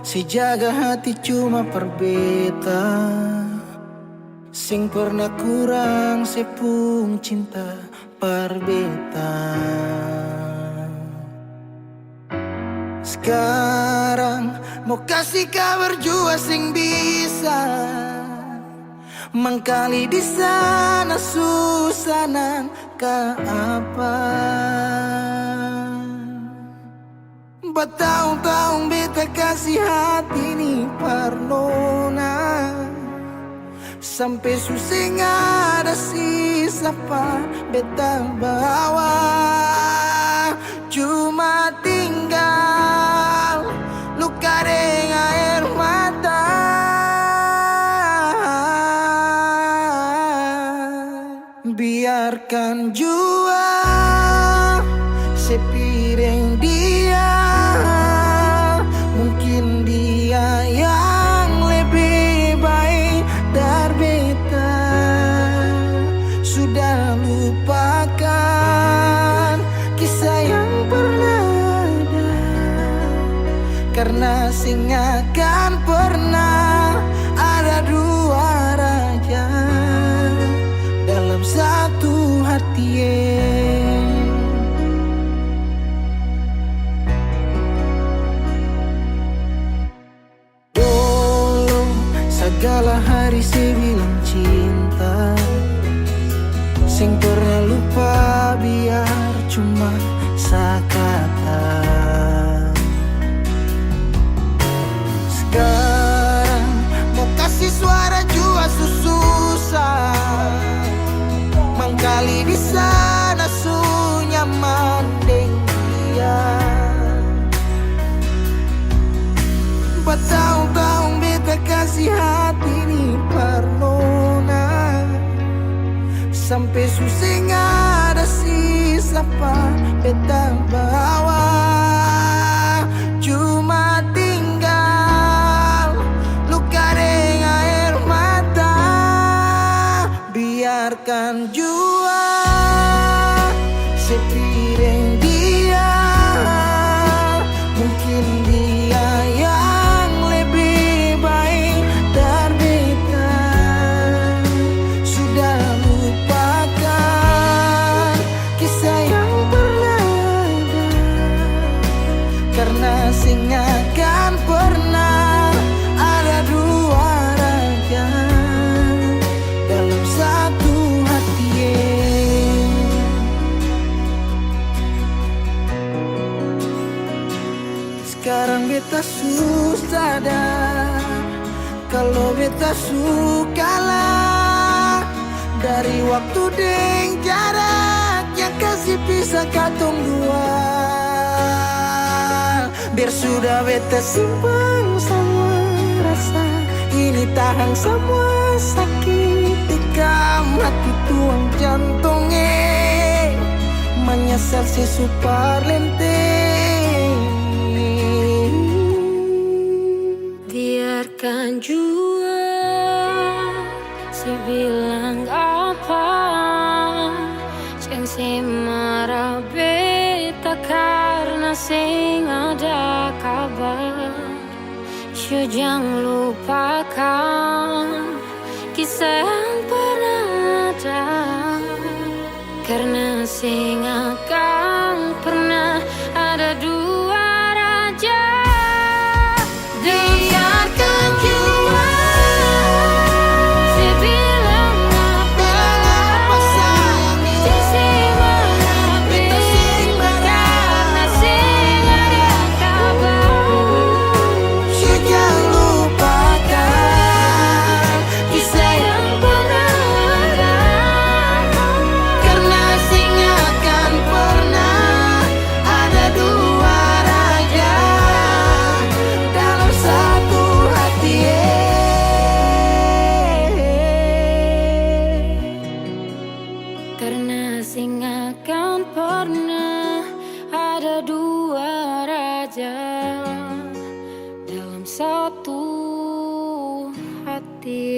si jaga hati cuma perbeta, sing pernah kurang sepung cinta perbeta. Sekarang mau kasih kabar jua sing bisa mangkali di sana susah nang ka apa. Bertahun-tahun beta kasih hati ni parnona, sampai susah ada sisa pa beta bawa. Cuma tinggal luka dengan air mata. Biarkan jua sepiring dia, mungkin dia yang lebih baik dari beta. Sudah lupakan kisah yang pernah ada, karena sing akan pernah ada dua raja dalam satu hati. Dulu segala hari saya bilang cinta, sing pernah lupa biar cuma sekata. Sekarang mau kasih suara jua susah, mangkali di sana su nyaman deng dia. Bertahun-tahun beta kasih hati ni parnona, sampai susah ada sisa pa beta bawa. Cuma tinggal luka dengan air mata. Biarkan jua sepiring dia, mungkin dia yang lebih baik dari beta. Sudah lupakan kisah yang pernah ada, karena sing akan pernah ada dua raja dalam satu hati. Sekarang beta susah sadar kalau beta suka lah dari waktu deng jarak yang kasih pisah katong dua. Biar sudah beta simpan semua rasa ini, tahan semua sakit tikam hati tuang jantungnya, menyesal si super lenteng. Biarkan jua si bilang apa, yang si marah beta karena sing ada kabar. Yo jangan lupakan kisah yang pernah ada, karena sing akan pernah ada dua raja. Biarkan jua si bilang apa sayang, si marah beta karena sing ada kabar. Yo jangan lupakan kisah yang pernah ada, karena sing akan pernah ada dua raja dalam satu hati. Karena sing akan pernah ada dua raja dalam satu hati.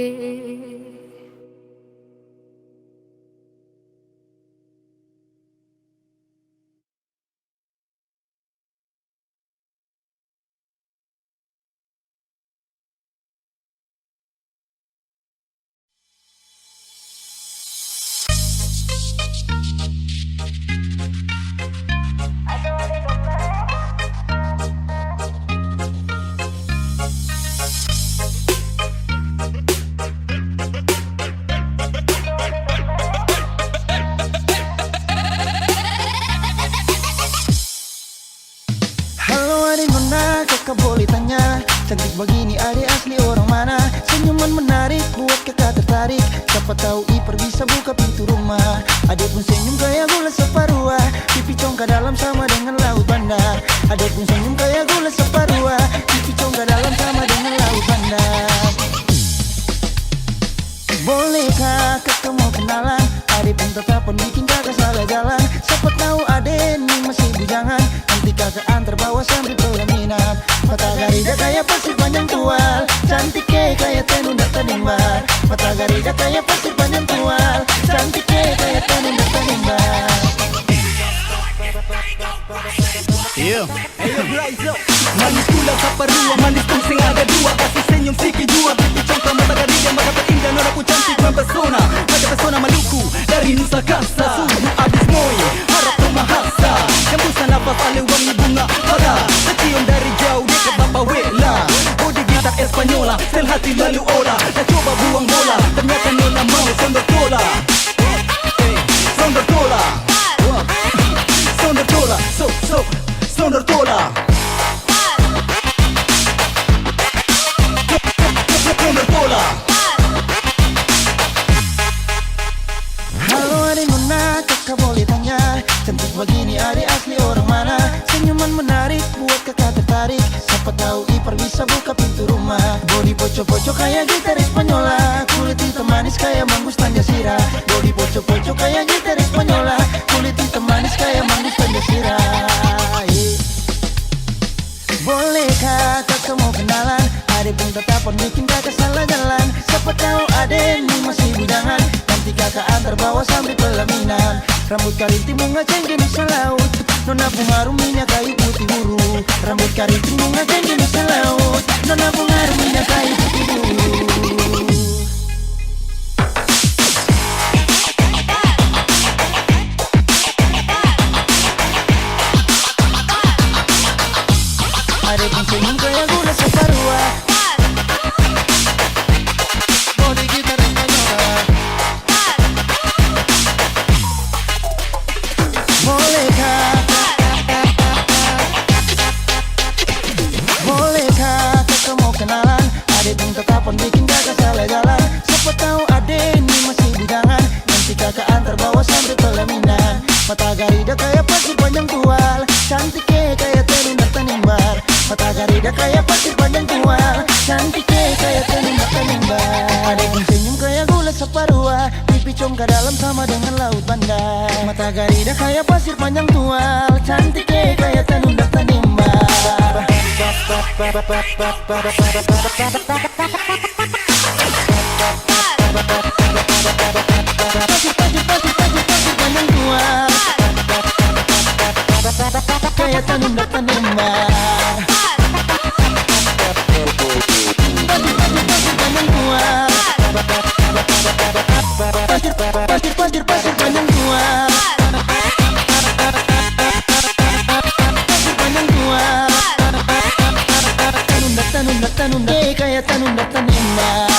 kakak boleh tanya, cantik begini adik asli orang mana? Senyuman menarik buat kakak tertarik, siapa tahu Ipar bisa buka pintu rumah. Adik pun senyum kayak gula separuh, pipi congkak dalam sama dengan laut bandar. Adik pun senyum kayak gula separuh, pipi congkak dalam sama dengan laut bandar. Bolehkah kakak mau kenalan? Adik pun tetapan bikin kakak salah jalan. Siapa tahu adik ini masih bujangan, nanti kakak antar bawa sambil pelaminan. Mata garida kayak pasir panjang tual, cantik kayak tenun data nimbar. Mata garida kayak pasir panjang tual, cantik kayak tenun data nimbar. Yeah. Ayo Blaizo, manis kulang saparua, manis pun sing ada dua, kasih senyum sikit jua, pipi congkak mata garida, mata terindah, nona pun cantik mempesona, pada pesona Maluku dari Nusa Kasa, suhu abis moi, harap memahasa, hembusan nafas alih wangi bunga pada, tercium dari jauh dekat Bapak Wela, bodi gitar Espanyola, sel hati lalu olah, dah coba buang bola, ternyata nona mau sondor tola, sondor tola, sondor tola, sondor tola. Sondor tola. Halo adik nona, kakak boleh tanya, cantik begini adik asli orang mana? Senyuman menarik buat kakak tertarik, siapa tahu Ipar bisa buka pintu rumah. Bodi poco-poco kayak gitar Espanyola, kulit hitam manis kayak manggus Tanjasira. Bodi poco-poco kayak gitar Espanyola, kulit hitam manis kayak manggus Tanjasira. Bolehkah kakak mau kenalan? Adik pun tetapan bikin kakak salah jalan. Siapa tahu adik ini masih bujangan, nanti kakak antar bawa sambil pelaminan. Rambut karinting bunga cengkeh Nusa Laut, nona bunga minyak kayu putih buru. Rambut karinting bunga cengkeh Nusa Laut, nona bunga minyak kayu putih buru. Adik pun senyum kayak gula separuh, bodi gitar Espanyola. Bolehkah kakak mau kenalan? Adik pun tetapan bikin kakak salah jalan. Siapa tahu adik ini masih bujangan, nanti kakak antar bawa sambil pelaminan. Mata garida kayak pasir panjang tual, cantik kayak tenun data nimbar. Mata garida kayak pasir panjang tual, cantik kayak tenun data nimbar. Adik pun senyum kayak gula separuh, pipi congkak dalam sama dengan laut bandar. Mata garida kayak pasir panjang tual, cantik kayak tenun data nimbar. Pasir panjang tual, kayak tenun data nimbar. Pasir panjang tual, pasir panjang tual, tenun kayak tenun data nimbar.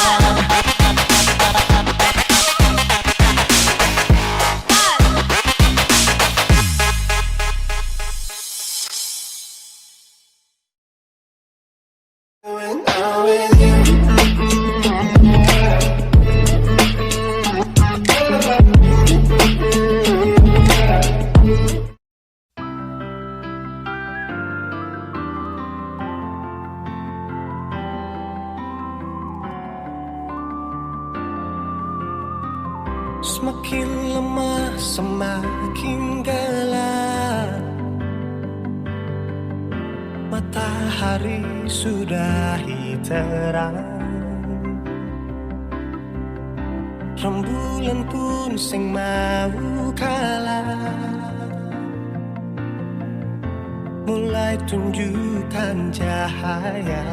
Semakin lemah, semakin gelap, matahari sudah terang, rembulan pun sing mau kalah, mulai tunjukkan cahaya.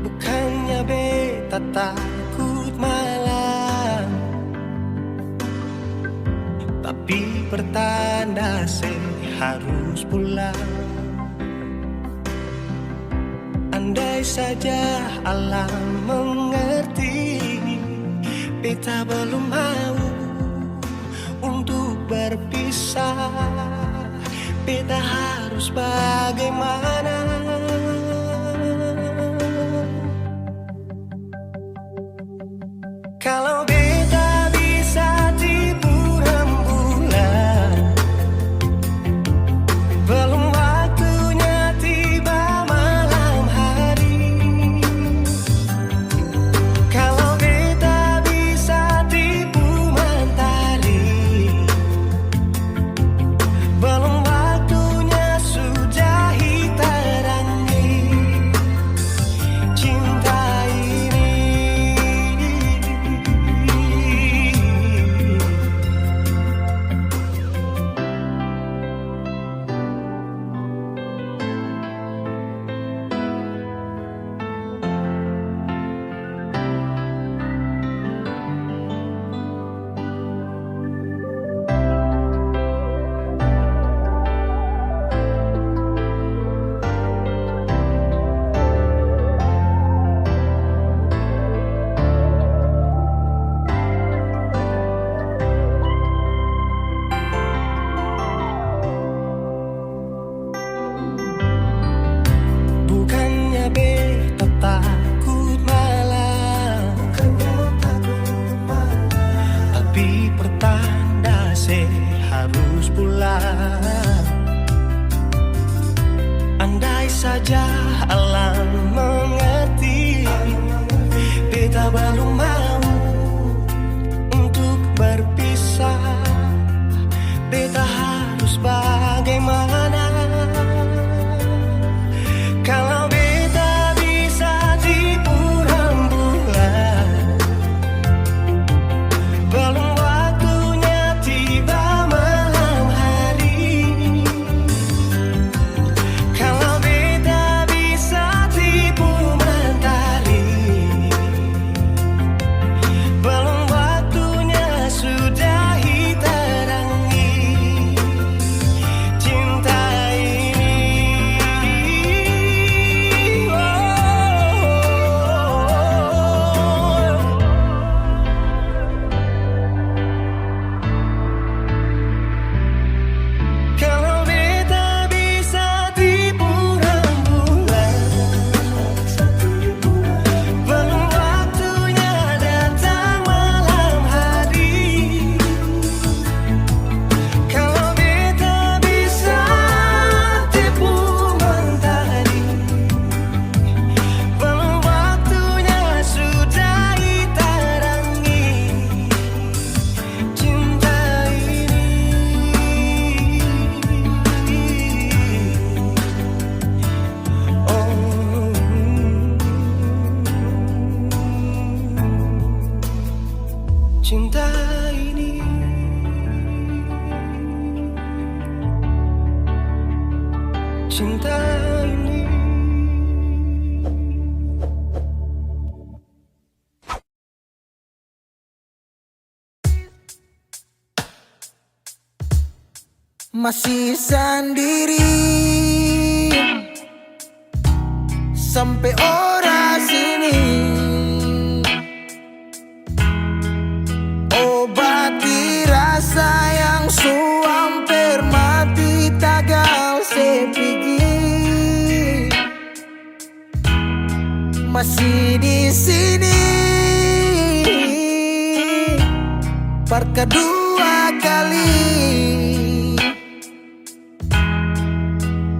Bukannya beta takut malam, tapi pertanda saya harus pulang. Andai saja alam mengerti, beta belum mau untuk berpisah. Beta harus harus bagaimana? Kalau beta bisa tipu rembulan, belum waktunya tiba malam hari. Kalau beta bisa tipu mentari, belum waktunya sudah terangi cinta ini. Bukannya beta takut malam, tapi pertanda harus pulang. Andai saja alam mengerti, beta belum mau untuk berpisah. Beta harus bagaimana? Kalau beta bisa tipu rembulan, belum waktunya tiba malam hari. Kalau beta bisa tipu mentari, belum waktunya sudah terangi cinta ini. Kalau beta bisa tipu rembulan, belum waktunya datang malam hari. Kalau beta bisa tipu mentari, belum waktunya sudah terangi cinta ini. Cinta ini, cinta ini. Masih sendiri sampai ora sini, obati rasa yang hampir mati tagal sepigi. Masih di sini per kedua kali,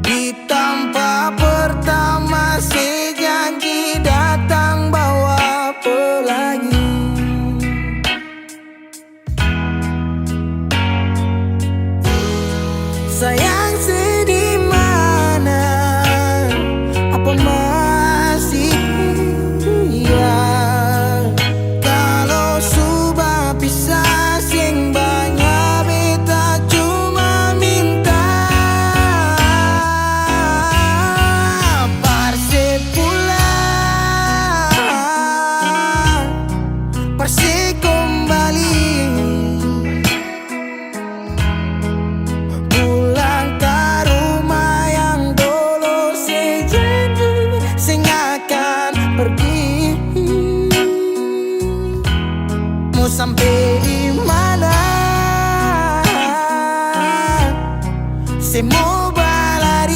di tempat pertama si janji datang bawa pelangi. Sayang sedih mana, apa masih ya? Kalau sudah bisa sing banyak beta cuma minta parse pulang, parse kembali. Sampai mana, semua balari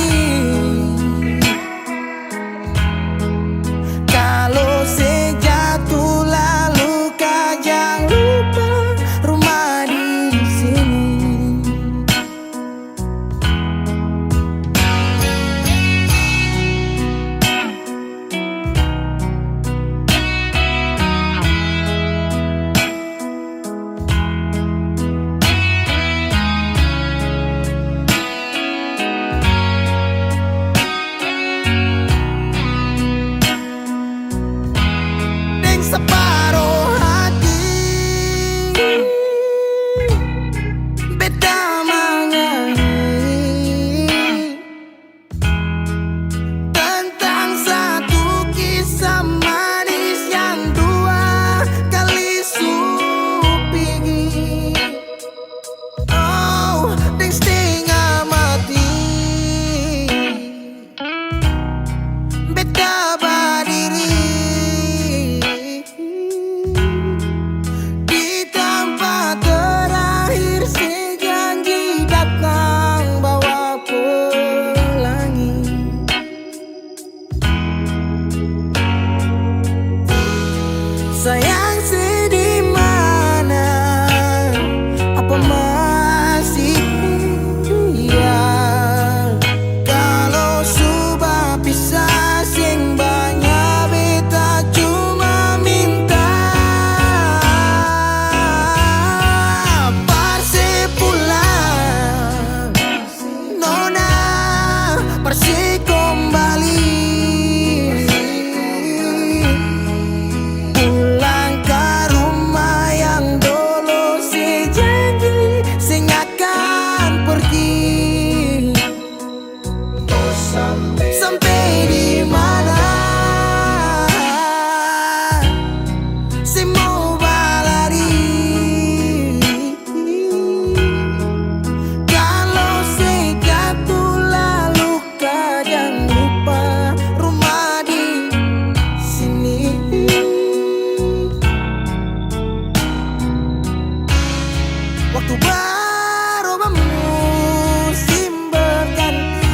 Waktu berubah musim berganti,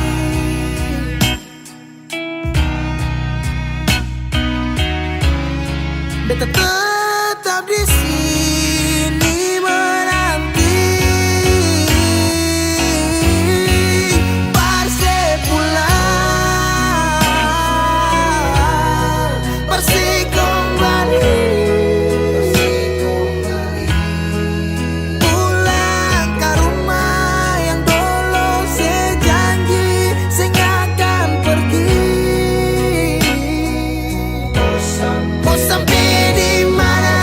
beta tetap di sini menanti. Persib pulang, Persib kembali, pulang ke rumah yang dulu sejanji sing akan pergi. Mau sampai di mana?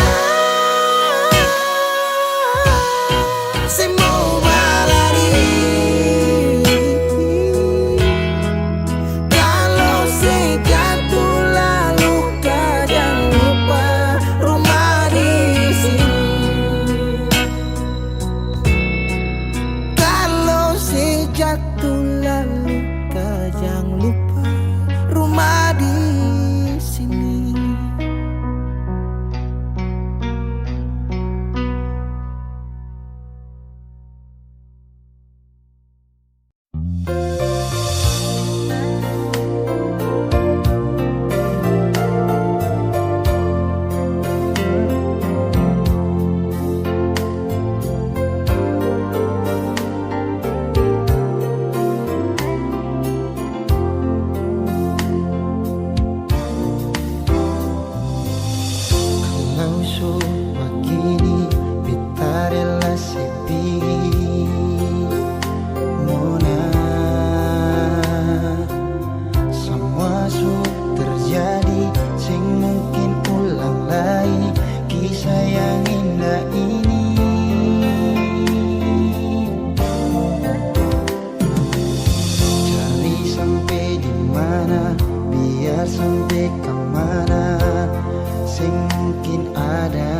Saya mau berlari. Kalau saya jatuh lalu kau jangan lupa rumah di sini. Kalau saya jatuh lalu kau jangan lupa rumah di sini. Kalau sudah gini beta rela sepi, Nona. Semua sudah terjadi, sing mungkin ulang lagi kisah yang indah ini. Cari sampai di mana, biar sampai kemana, sing mungkin ada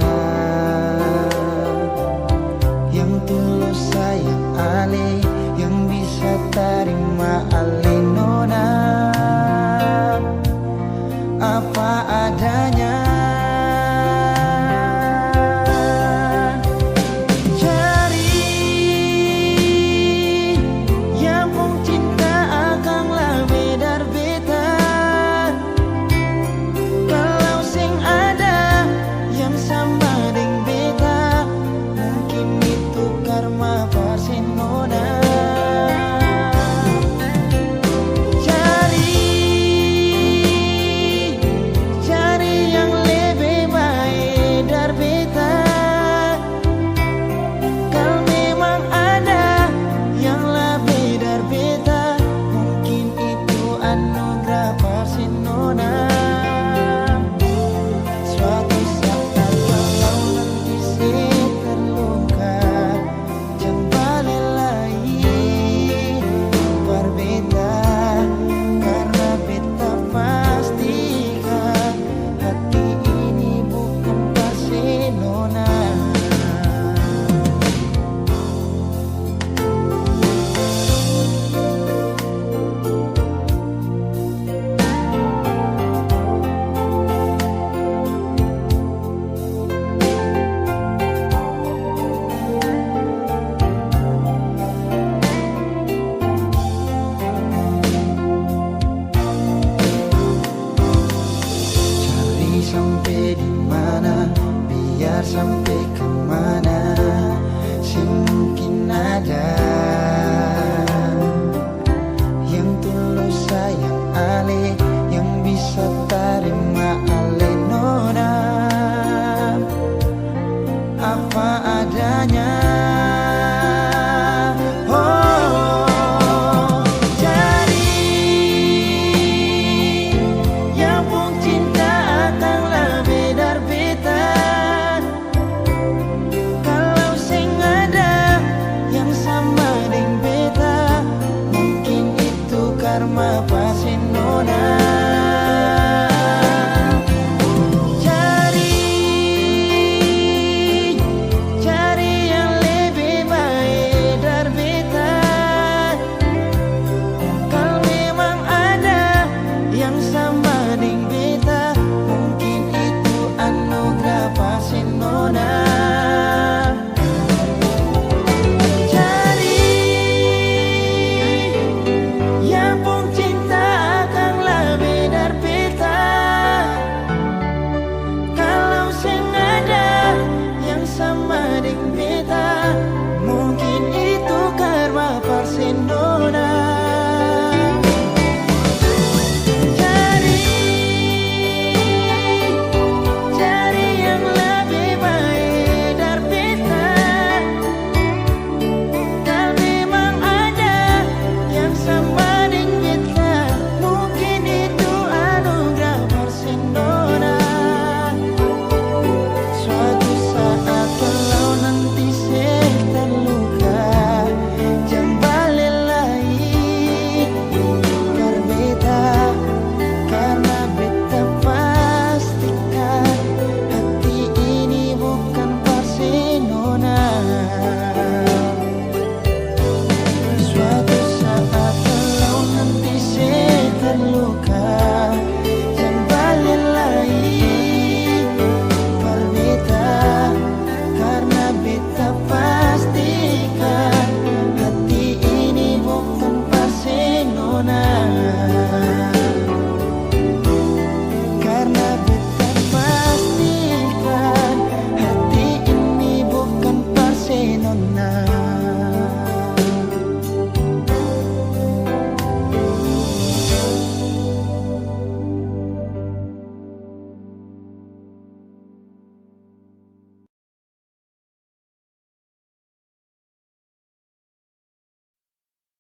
yang tulus sayang ale, yang bisa terima ale, Nona. Apa adanya. Cari yang pun cinta akanlah bedar beta. Kalau sing ada yang sama deng beta, mungkin itu karma versi Nona.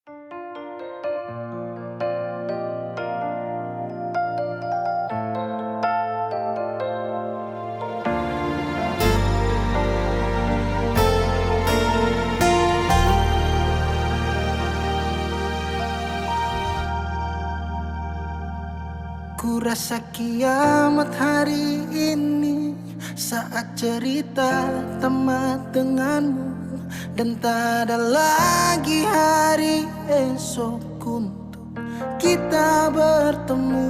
Ku rasa kiamat hari ini saat cerita tamat denganmu, dan tak ada lagi hari esok untuk kita bertemu.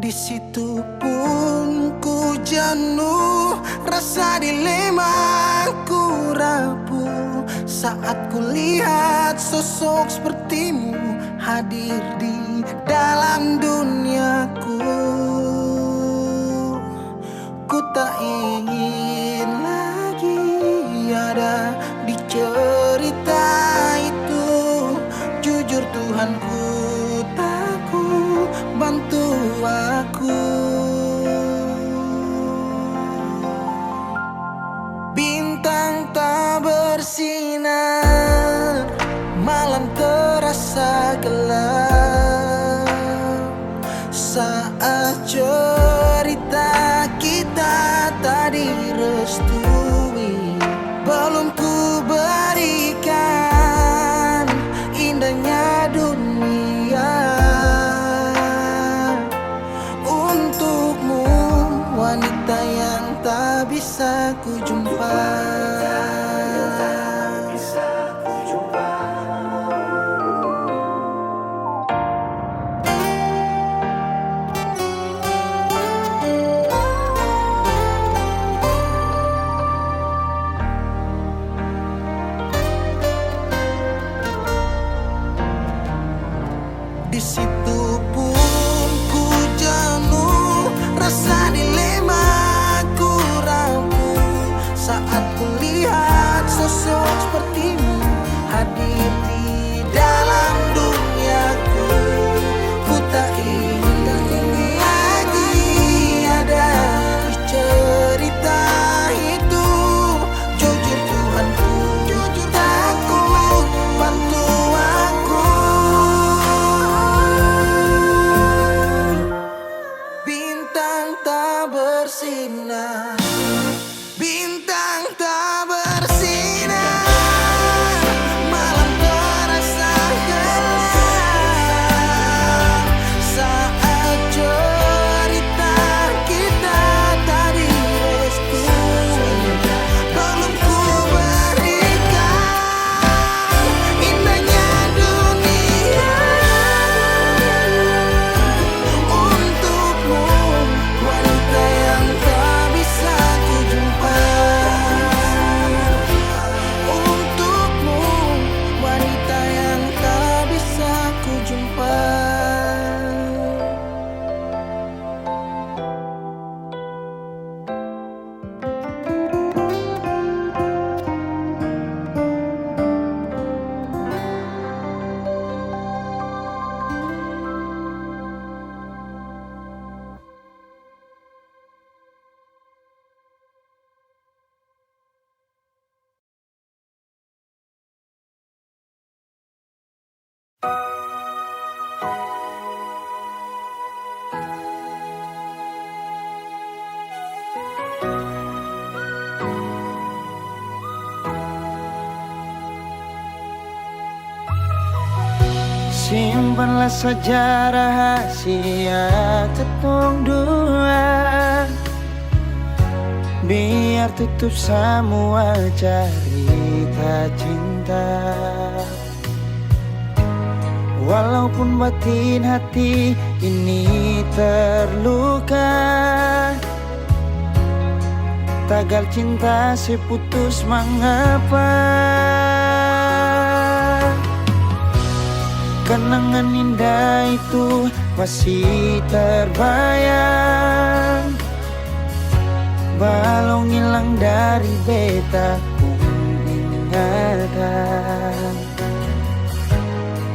Di situ pun ku jenuh, rasa dilema ku rapuh saat ku lihat sosok sepertimu hadir di dalam duniaku. Ku tak ingin lagi ada di cerita itu. Jujur Tuhan, ku takut, bantu aku. Bintang tak bersinar, malam terasa gelap saat cerita kita tak direstui. Belum ku berikan indahnya dunia untukmu, wanita yang tak bisa ku jumpa. Di situ pun ku jenuh, rasa dilema ku rapuh saat ku lihat sosok sepertimu hadir di dalam duniaku. Ku tak ingin lagi ada di cerita itu. Jujur Tuhan, ku takut, bantu aku. Bintang tak bersinar, bintang tak bersinar, malam terasa gelap saat cerita kita tak direstui. Belum ku berikan indahnya dunia untukmu, wanita yang tak bisa ku jumpa. Untukmu, wanita yang tak bisa ku jumpa. Simpanlah saja rahasia ketong dua, biar tutup semua cerita cinta. Walaupun batin hati ini terluka, tagal cinta seputus mengapa. Kenangan indah itu masih terbayang, balong hilang dari beta ingatan.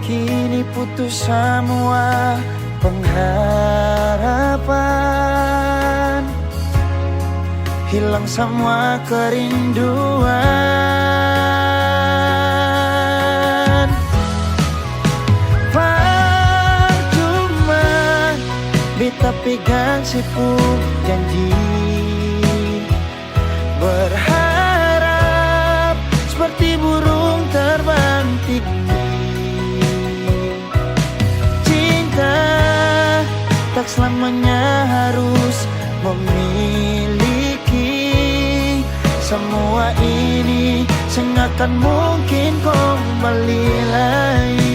Kini putus semua pengharapan, hilang semua kerinduan. pegang sepuk janji, berharap seperti burung terbang tinggi. Cinta tak selamanya harus memiliki. Semua ini sengakan mungkin kembali lagi.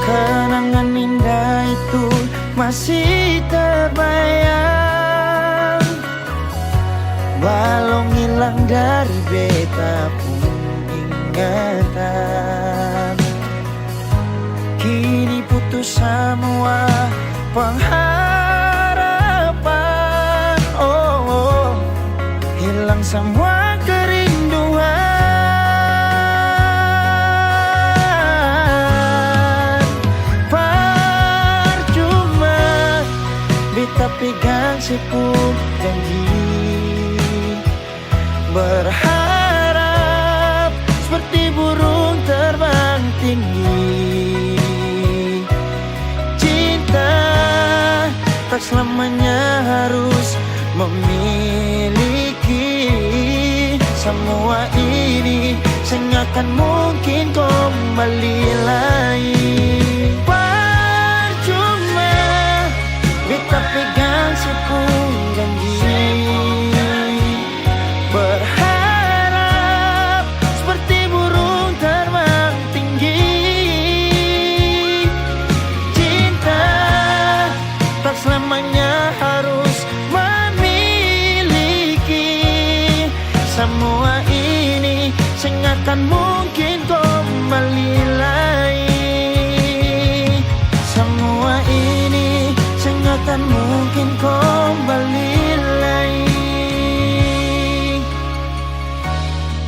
Kenangan indah itu masih terbayang, walau hilang dari beta pun ingatan. Kini putus semua pengharapan, oh, hilang semua kerinduan. Beta pegang sepuk janji, berharap seperti burung terbang tinggi. Cinta tak selamanya harus memiliki. Semua ini sengakan mungkin kembali lagi. Beta pegang sepuk janji, berharap seperti burung terbang tinggi. Cinta tak selamanya harus memiliki. Semua ini sengakan mungkin kembali lagi. Semua ini sengakan mungkin kembali lagi.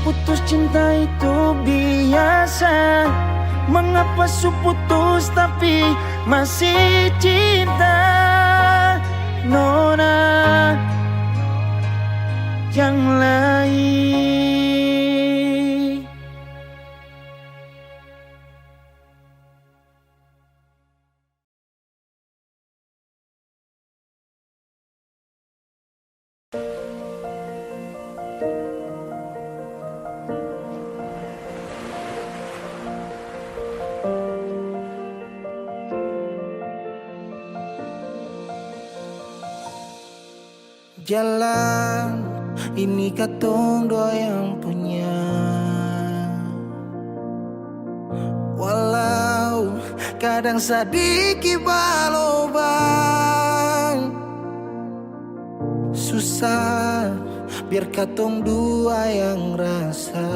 Putus cinta itu biasa, mengapa su putus tapi masih cinta? Nona yang lain. Jalan ini katong dua yang punya, walau kadang sedikit balobang. Susah biar katong dua yang rasa.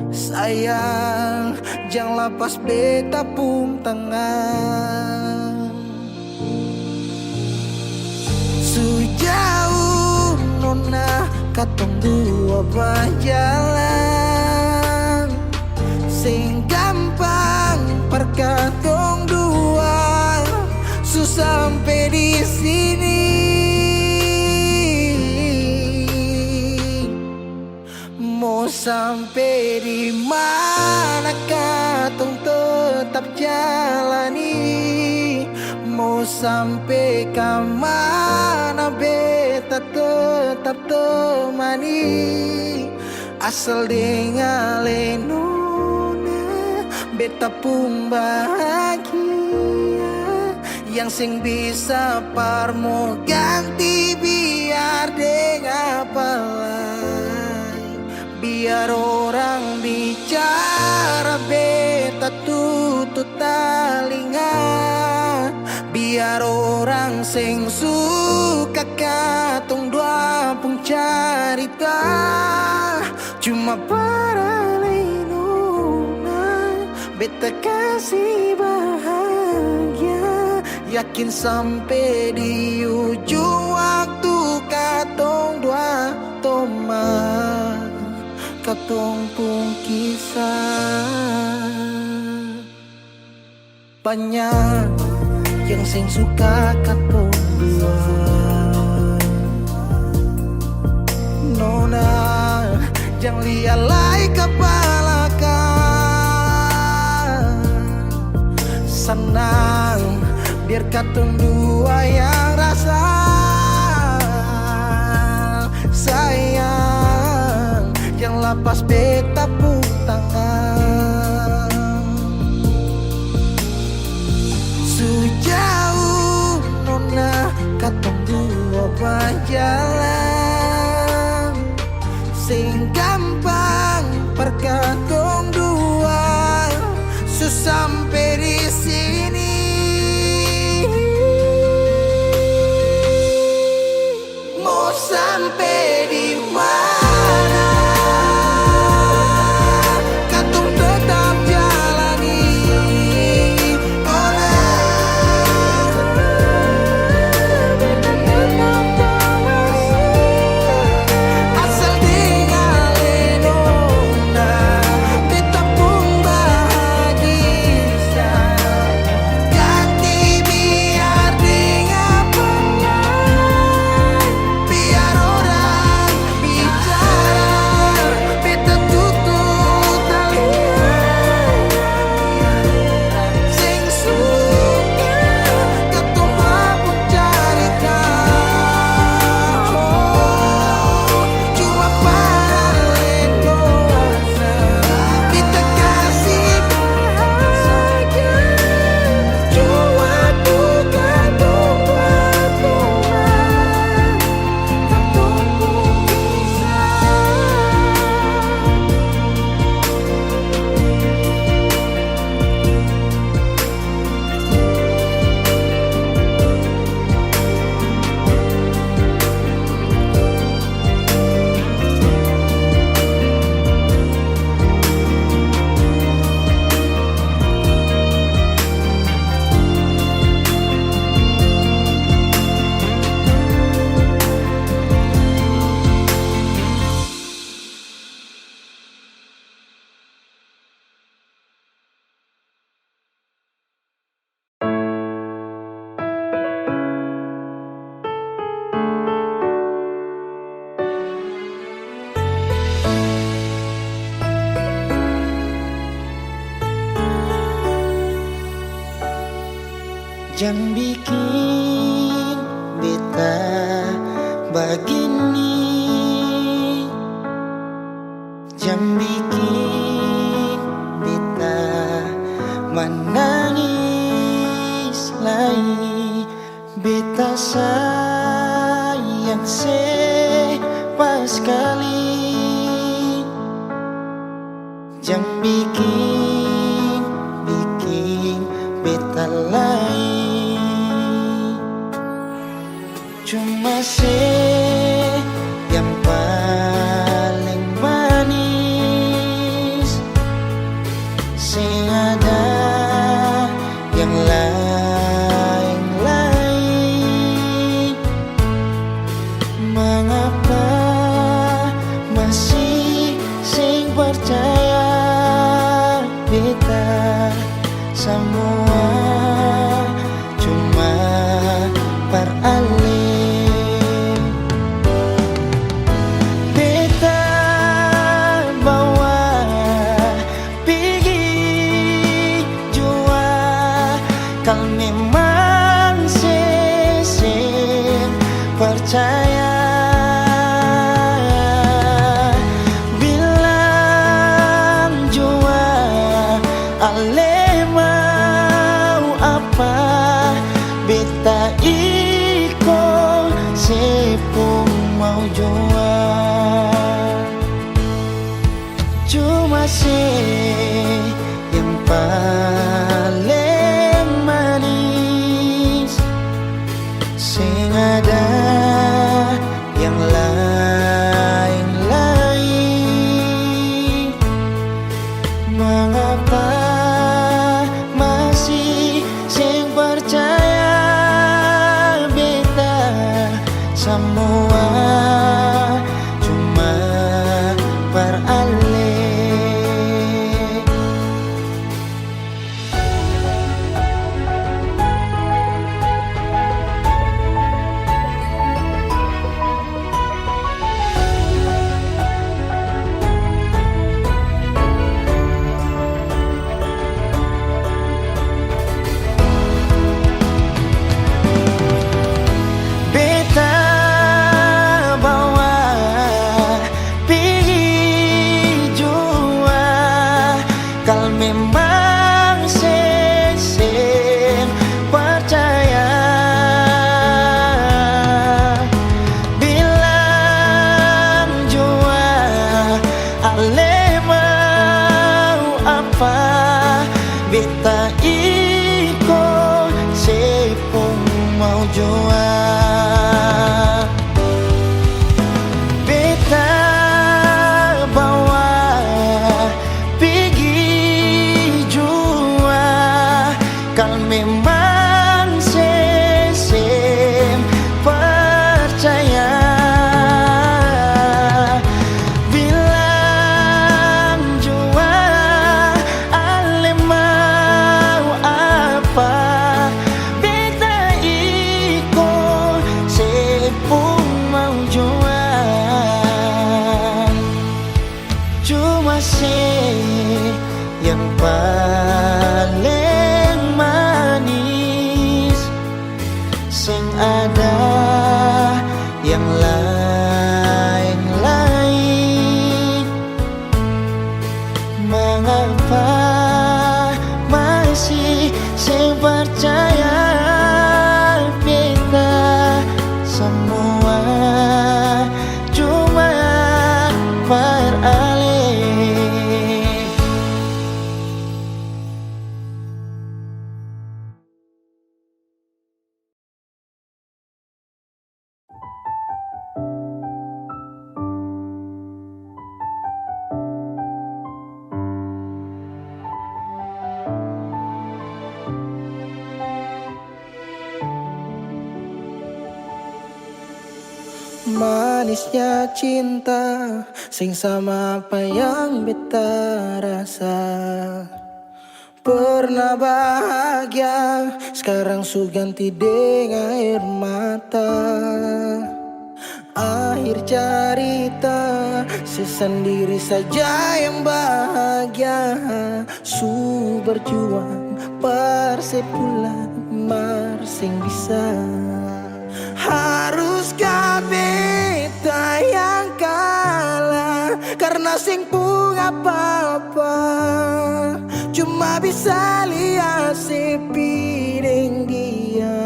Sayang jangan lepas beta pun tangan. Sejauh nona katong dua berjalan, sing gampang perkatong dua susah sampai di sini. Mau sampai di mana katong tetap jalani. Mau sampai ke mana beta tetap temani. Asal dengan nona beta pun bahagia. Yang sing bisa parmo ganti biar dengan apa lain. Biar orang bicara beta tutup telinga. Biar orang sing suka katong dua pun carita. Cuma para nona beta kasih bahagia. Yakin sampai di ujung waktu katong dua toma katong pun kisah. Banyak yang sing suka katong dua, nona jangan lialai kepala kan. Senang biar katong dua yang rasa sayang, yang lapas beta pun tangan. Sejauh nona katong dua berjalan, sing gampang perkatong dua sampai di sini. Mau sampai di mana? Katong tetap jalani. Asal tinggalin nona, kita pun bahagia. Ganti biar dengan biar orang bicara, beta tutup talian. Sing suka katong mabuk carikan, cuma paling dosa beta kasih bahagia. Cuma duka buat Tuhan, katong pun bisa. Jangan bikin beta begini, jangan bikin beta menangis lagi. Beta sayang sepas sekali. Jangan bikin beta lain. Cuma yang paling manis, sing ada yang lain-lain. Mengapa masih sing percaya beta semua cuma peralih. Beta bawa pergi jua, kau memang sesing percaya. Bilang jua ale mau apa, beta iko sepung mau jual. Cuma yang paling manis, sing ada kasih yang paling manis, sing ada yang lain-lain. Mengapa masih sing percaya kita semua cuma beralih. Manisnya cinta sing sama apa yang beta rasa. Pernah bahagia, sekarang su ganti dengan air mata. Akhir cerita, sendiri saja yang bahagia. Su berjuang persepulan marsing bisa. Haruskah beta yang kalah karena sing pun apa-apa, cuma bisa lihat si piring dia.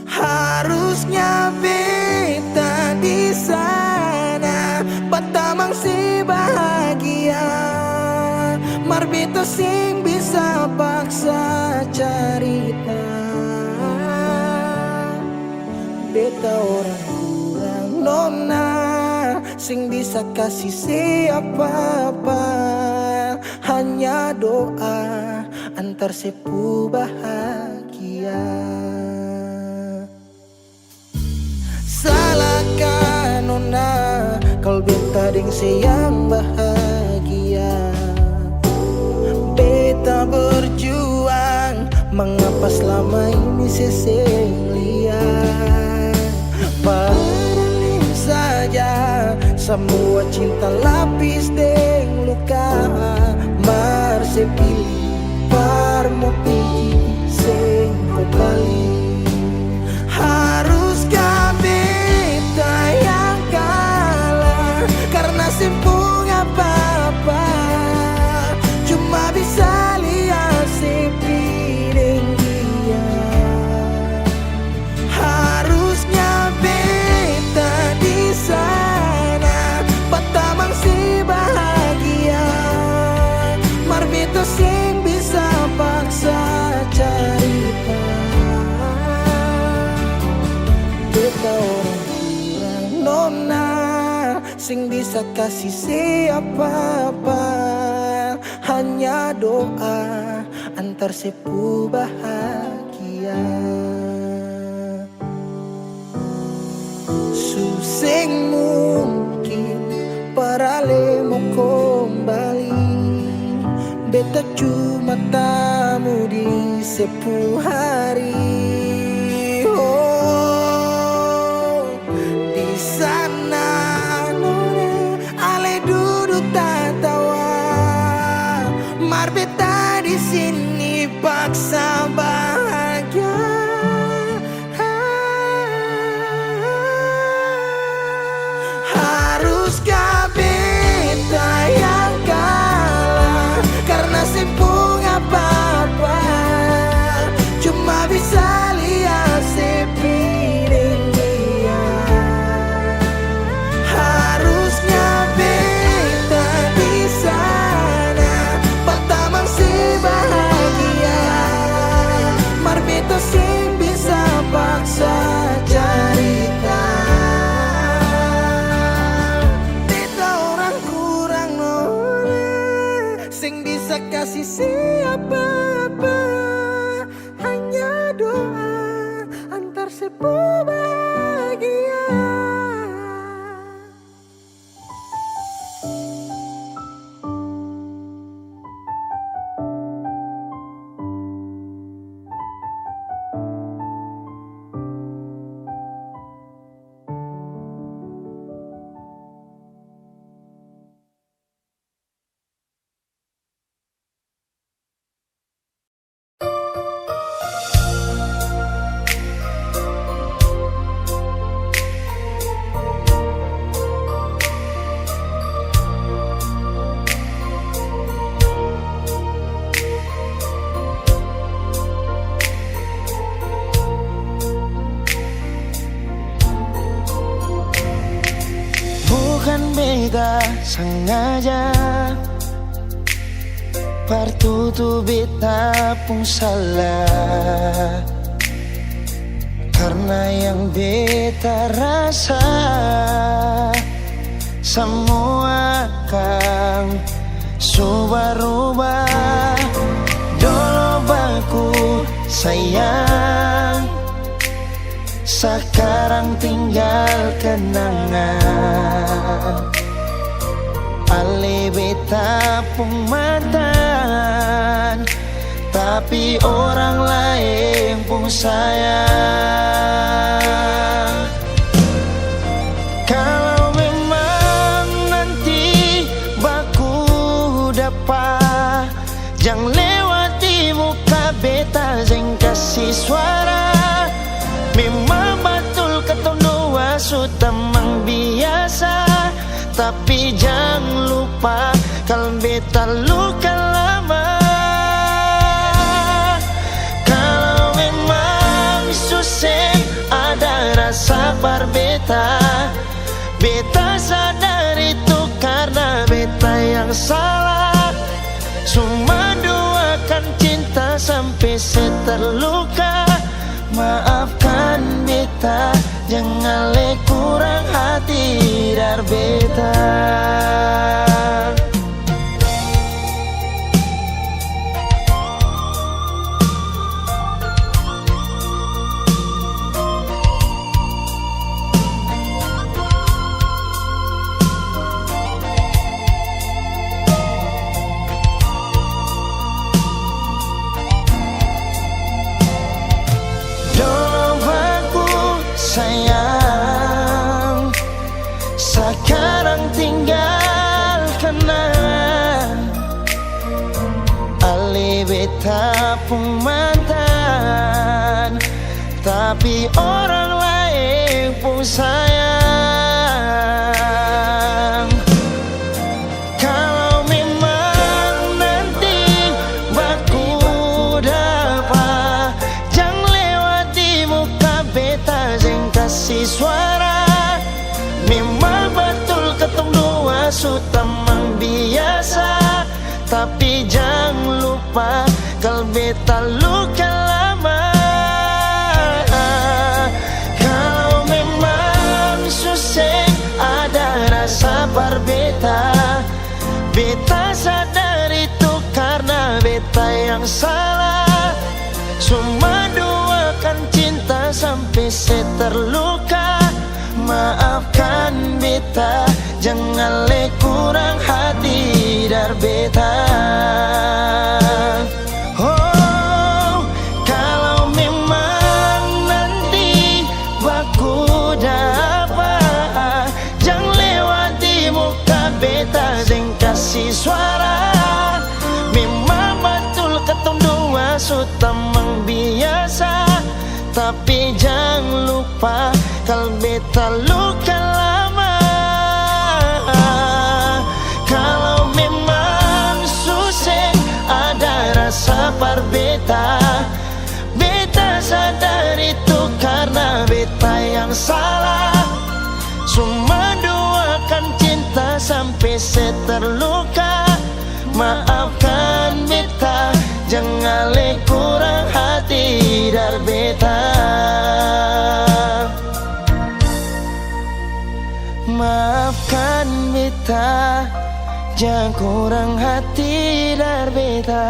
Harusnya beta di sana batamang si bahagia, mar beta sing bisa paksa cerita. Beta orang kurang nona, sing bisa kasih siapa-apa. Hanya doa antar sepu bahagia. Salahkan nona kalau beta deng yang bahagia. Beta berjuang, mengapa selama ini seseng lihat. Padahal saja semua cinta lapis deng luka. Mar sepilih parmo pilih sing kembali. Haruskah beta yang kalah karena simpung apa-apa, cuma bisa lihat si piring dia. Harusnya beta di sana batamang si bahagia, mar beta sing bisa paksa cerita. Beta orang kurang nona, sing bisa kasih siapa-apa. Hanya doa antar sepu bahagia. Susing mungkin parale mau kembali. Beta cuma tamu di sepu hari. Oh, di sana nona ale duduk tertawa, mar beta di sini paksa bahagia. Haruskah beta yang kalah karena simpung apa-apa, cuma bisa lihat si piring dia. Harusnya beta di sana batamang si bahagia, mar beta sing bisa paksa cerita. Beta orang kurang nona, sing bisa kasih siapa-apa. Hanya doa antar sepu bukan beta sengaja partutu beta pun salah, karena yang beta rasa semua kan subah-rubah. Dulu baku sayang, sekarang tinggal kenangan. Ale beta pun mantan, tapi orang lain pun sayang. Kalau memang nanti baku dapat, jangan lewati muka beta, jangan kasih suara. Memang betul ketemu dua sutamang biasa, tapi jangan lupa kalau beta luka lama. Kalau memang susah ada rasa berbeta, beta sadar itu karena beta yang salah. Cuma doakan cinta sampai terluka. Maafkan beta, jangan le kurang hati dar beta. Sayang, sekarang tinggal kenangan. Ale beta pun mantan, tapi orang lain pun sayang. Kalau memang nanti baku dapat, jangan lewati muka beta, jangan kasih suara. Memang betul ketemu dua sutamang biasa, tapi jangan lupa kalau beta luka lama. Kalau memang susah ada rasa berbeta, beta sadar itu karena beta yang salah. Cuma doakan cinta sampai terluka. Maafkan beta, jangan le kurang hati dar beta. Oh, kalau memang nanti baku dapat, jangan lewati muka beta, jangan kasih suara. Memang betul ketemu dua sutamang biasa, tapi jangan lupa kalau beta luka lama. Kalau memang susah ada rasa berbeta, beta sadar itu karena beta yang salah. Cuma doakan cinta sampai terluka. Maafkan beta, jangan le kurang hati dar beta. Maafkan beta, jangan kurang hati dar beta.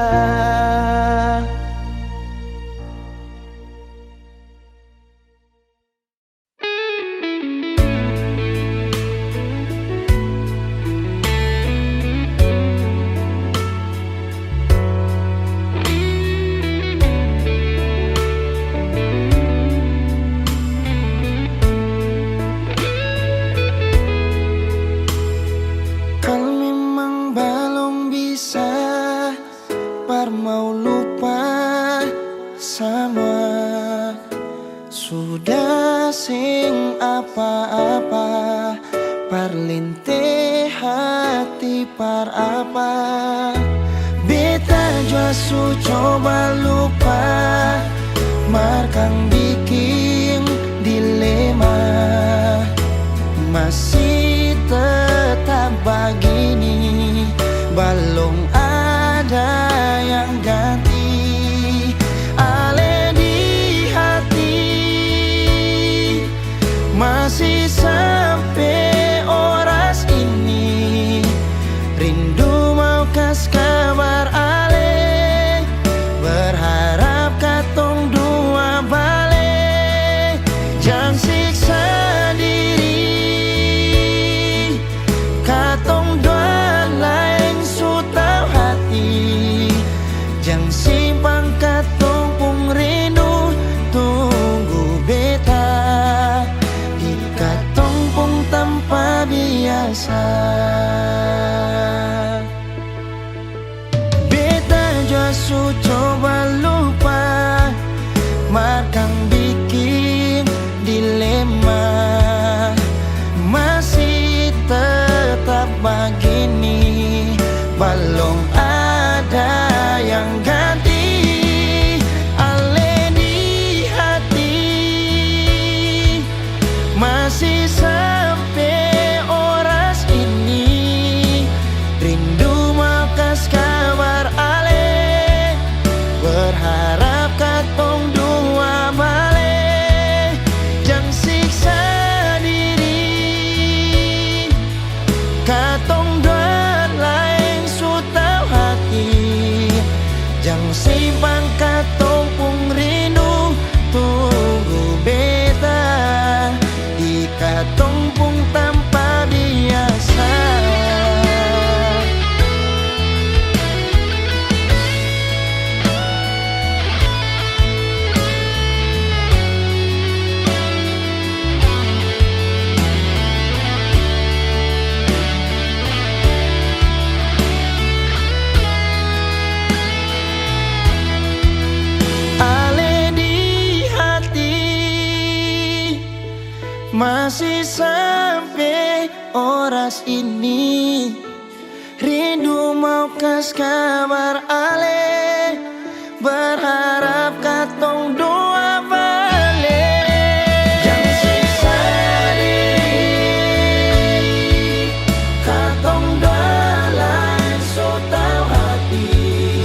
Mau lupa sama sudah sing apa-apa, parlinte hati par apa. Beta jua su coba lupa, markang bikin dilema masih Belum ada yang ganti Ale di hati. Masih sampai oras ini rindu mau kas kabar Ale. Berharap katong dua balik. Jangan siksa diri, katong dua lain sutau hati. Jangan simpang katong pung rindu, tunggu beta di katong pung tanpa biasa. Beta jua coba lupa, markang bikin dilema. Masih tetap begini, belum ada yang ganti Ale di hati. Masih sampai oras ini rindu mau kas kabar Ale. Berharap katong dua balik. Jangan siksa diri, katong dua lain sutau hati. Jangan simpan katong pung rindu, tunggu beta di katong pung tanpa biasa. Ale di hati. Masih sampai oras ini rindu mau kas kabar Ale. Berharap katong dua balik. Jangan siksa diri, katong dua lain sutau hati.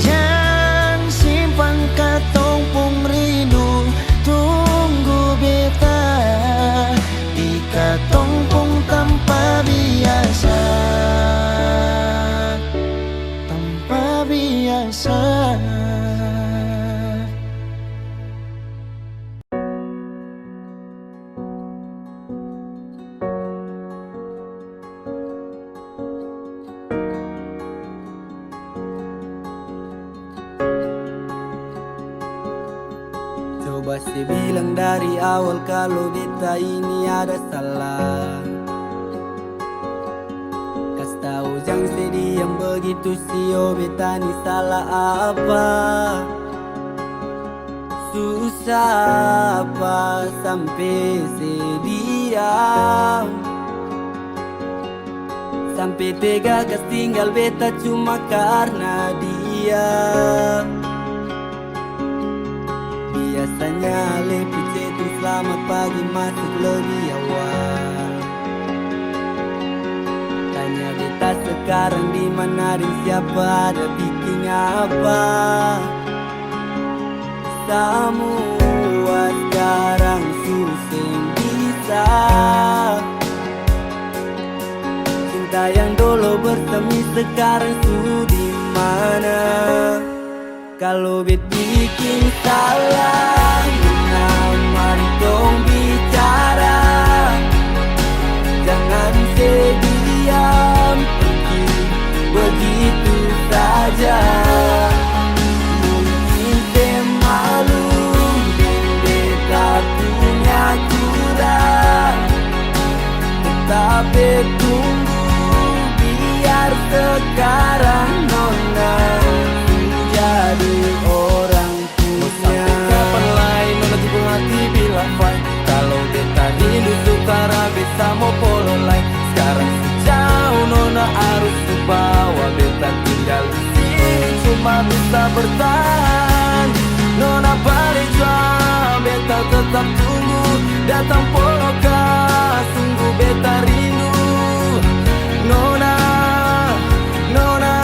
Jangan simpan katong pung rindu, tunggu beta di katong pung tanpa biasa. Tanpa biasa. Coba sih bilang dari awal kalau beta ini ada salah. Kas tahu jangan sedih yang begitu sih, oh beta ini salah apa. Susah apa sampai sedia, sampai tega kas tinggal beta cuma karena dia. Biasanya lebih cetu selamat pagi masuk lebih awal. Tanya beta sekarang di mana dan siapa, ada bikin apa. Semua sekarang susah bisa. Cinta yang dulu bersemi sekarang sudah di mana? Kalau bet bikin salah, mari dong bicara. Jangan sediam pergi begitu saja. Mungkin malu beta punya curang, tetapi tunggu biar sekarang nona jadi orang punya. Kapan lain nona jebol hati bila fight. Kalau beta rindu sukara bisa mau polo lain. Sekarang sejauh nona harus bawa beta tinggal di sini cuma bisa bertahan. Nona balik jual beta tetap tunggu datang polo kah sungguh beta rindu. Nona, nona.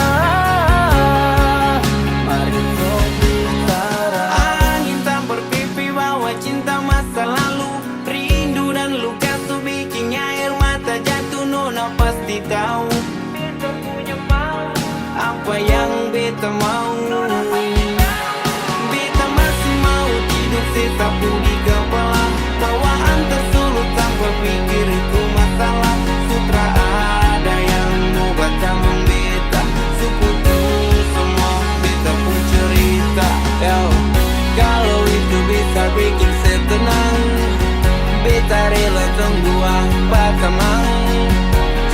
kasih tahu beta punya mau apa yang beta mau. Beta masih mau hidup sesapu di kepala, bawaan tersulut tanpa pikir itu masalah. Sutra ada yang mau baca membeta, sukutu semua beta pun cerita. Yo, kalau itu bisa bikin saya tenang, beta rela tunggu apa kamang.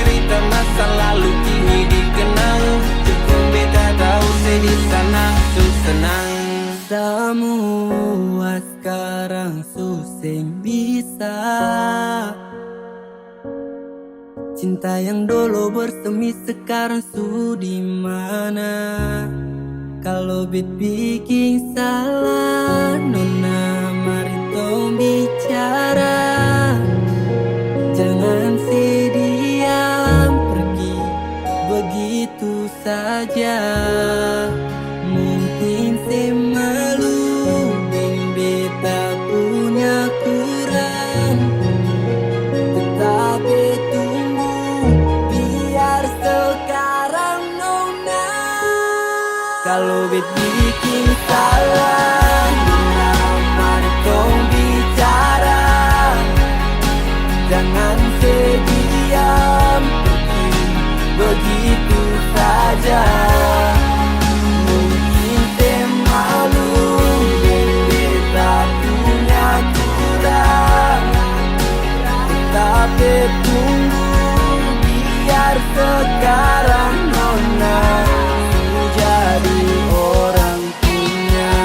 Cerita masa lalu kini dikenang, cukup beta tahu saya di sana su senang. Semua sekarang susah bisa. Cinta yang dulu bersemi sekarang su di mana? Kalau bet bikin salah, nona mari tong bicara. Jangan diam pergi begitu saja. Mungkin saya malu dan beta punya kurang, tetapi tunggu biar sekarang nona. Kalau bet bikin salah, nona mari tong bicara. Jangan diam pergi begitu saja. Mungkin saya malu dan beta punya kurang, tetapi tunggu biar sekarang nona jadi orang punya.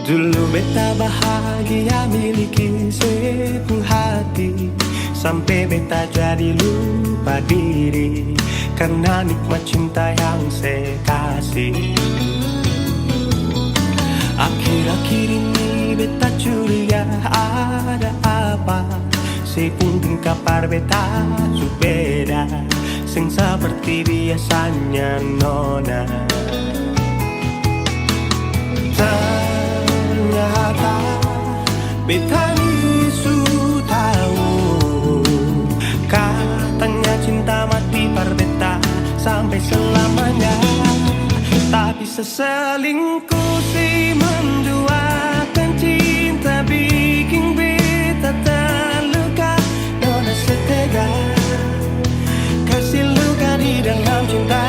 Dulu beta bahagia miliki sepenuh hati, sampai beta jadi lupa diri karena nikmat cinta yang saya kasih. Akhir-akhir ini beta curiga ada apa, saya pun kabar beta su beda, sing seperti biasanya nona. Ternyata beta ni su tahu, katanya cinta mati par beta sampai selamanya. Tapi seselingkuh si menduakan cinta bikin beta terluka. Nona setega kasih luka di dalam cinta.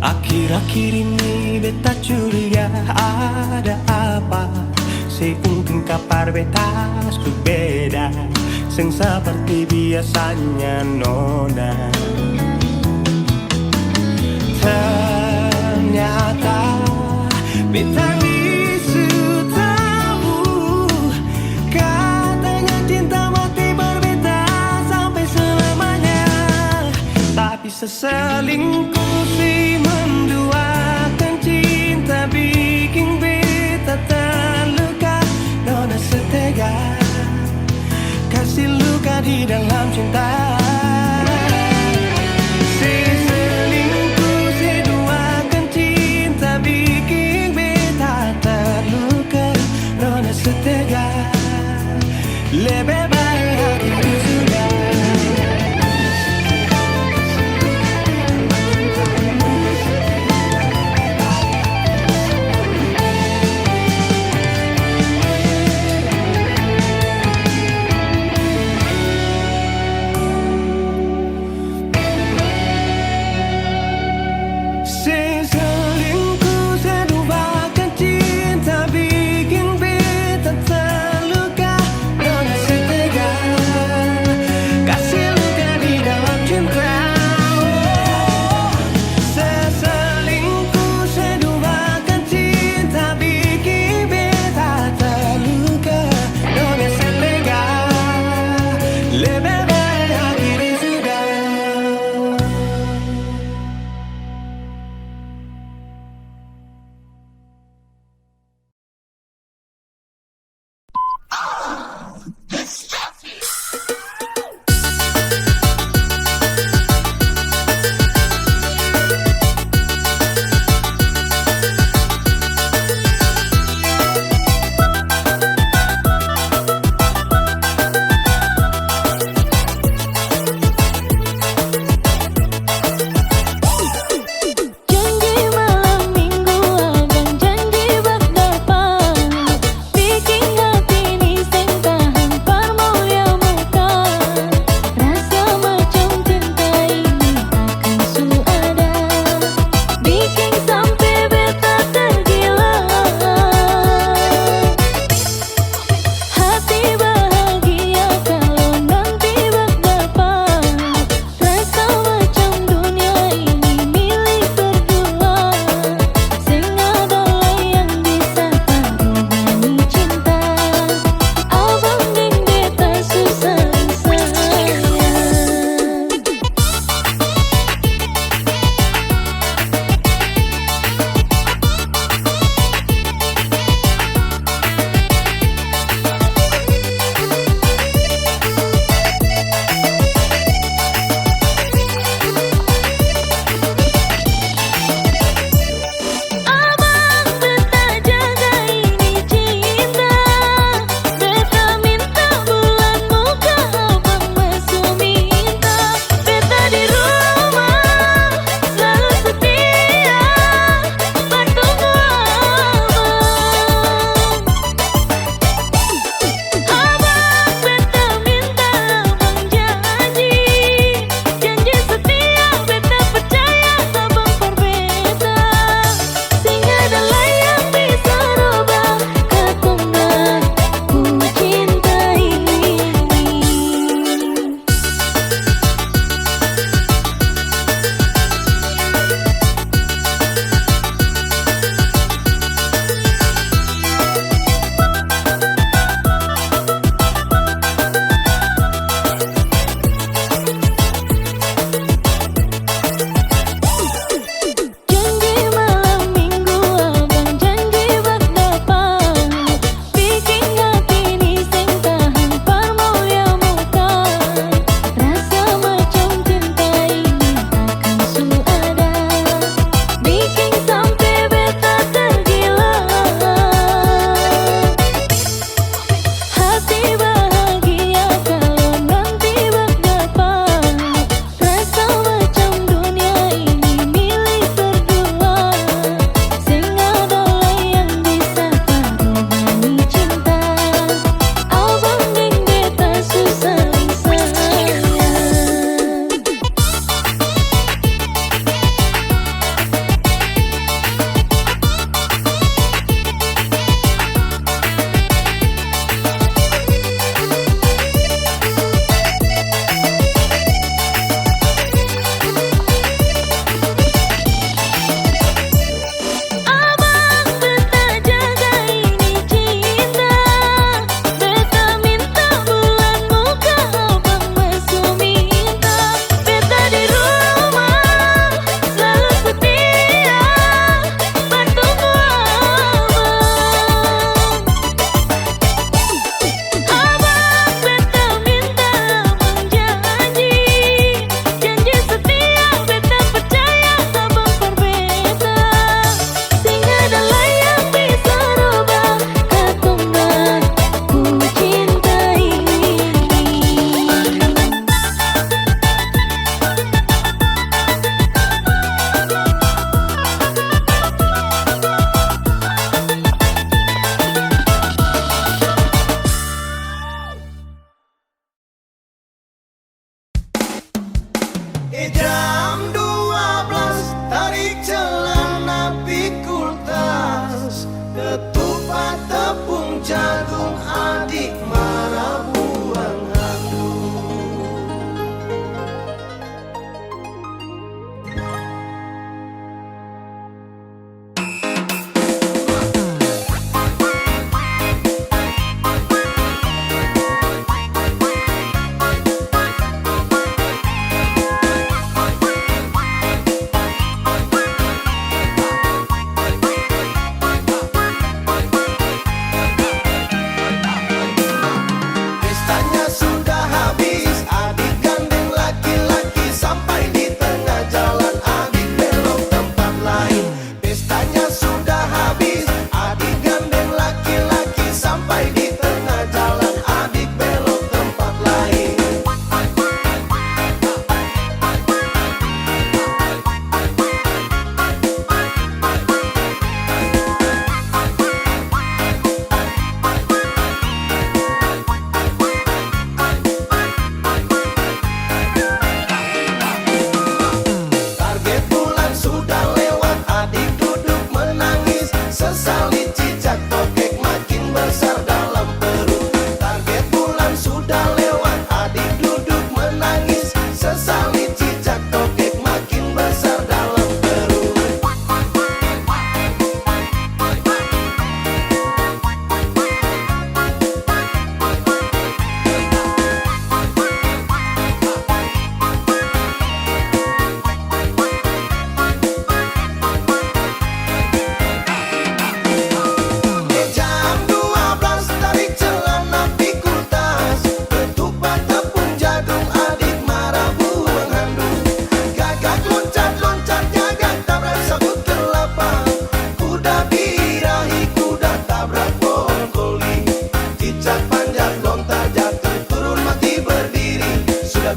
Akhir-akhir ini beta curiga ada apa, saya pun kabar beta su beda, sing seperti biasanya nona. Ternyata beta bisu tahu, katanya cinta mati berbeda selingkuh si menduakan cinta bikin beta terluka. Nona setega kasih luka di dalam cinta. Si selingkuh si duakan cinta bikin beta terluka. Nona setega lebih baik hatiku sudah. Setega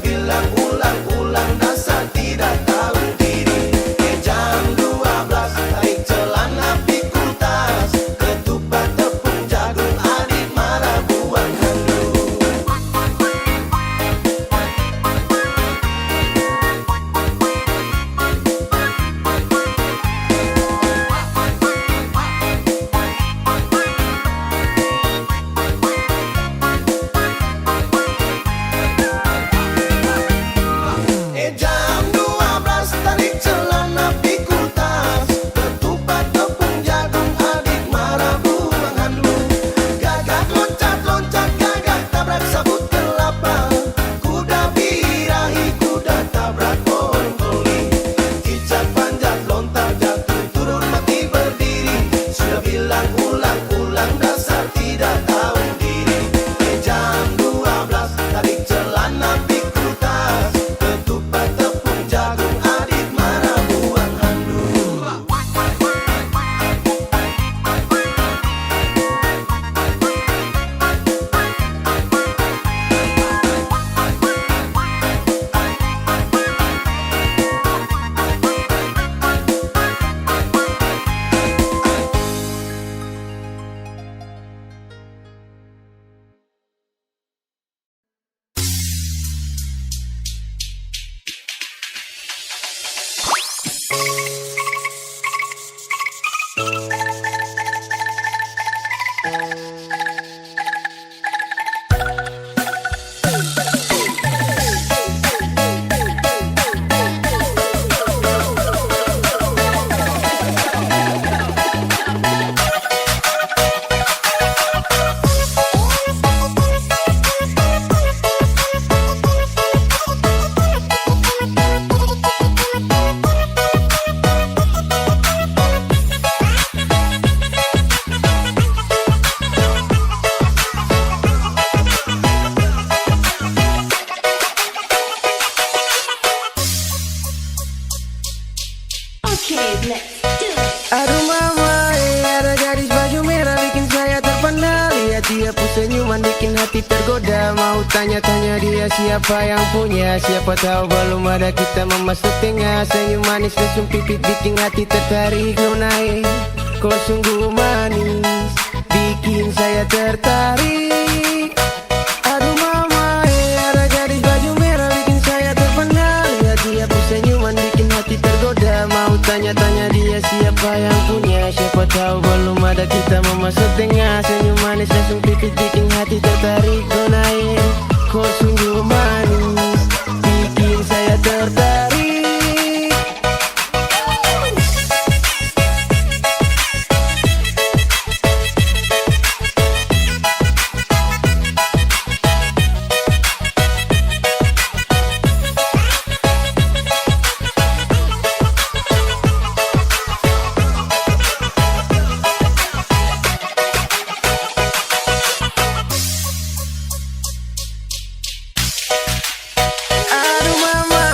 bilang ulang-ulang dasar tidak tahu diri. Jam 12 tarik celana pikul tas, ketupat tepung jagung adik marah buang handuk. Jam 12 tarik celana pikul tas, ketupat tepung jagung adik marah buang handuk. Gagak loncat-loncat gagak tabrak sabut kelapa, kuda birahi kuda tabrak pohon koli. Cicak panjat lontar jatuh turun mati berdiri, sudah bilang ulang-ulang dasar tidak tahu diri. Jam 12 tarik celana pikul tas, ketupat tepung jagung adik marah buang handuk. Aduh mama, ada gadis baju merah bikin saya terpana. Lihat dia pun senyuman bikin hati tergoda. Mau tanya-tanya dia siapa yang punya. Siapa tahu belum ada kita memasuk tengah. Senyum manis lesung pipit bikin hati tertarik. Nonai, kau sungguh manis, bikin saya tertarik. Aduh mama, ada gadis baju merah bikin saya terpana. Lihat dia pun senyuman bikin hati tergoda. Mau tanya-tanya dia siapa yang punya. Siapa tahu belum ada kita memasuk tengah. Senyum manis langsung pipit bikin hati tertarik. Nonai, kau sungguh manis, bikin saya tertarik. Aduh mama,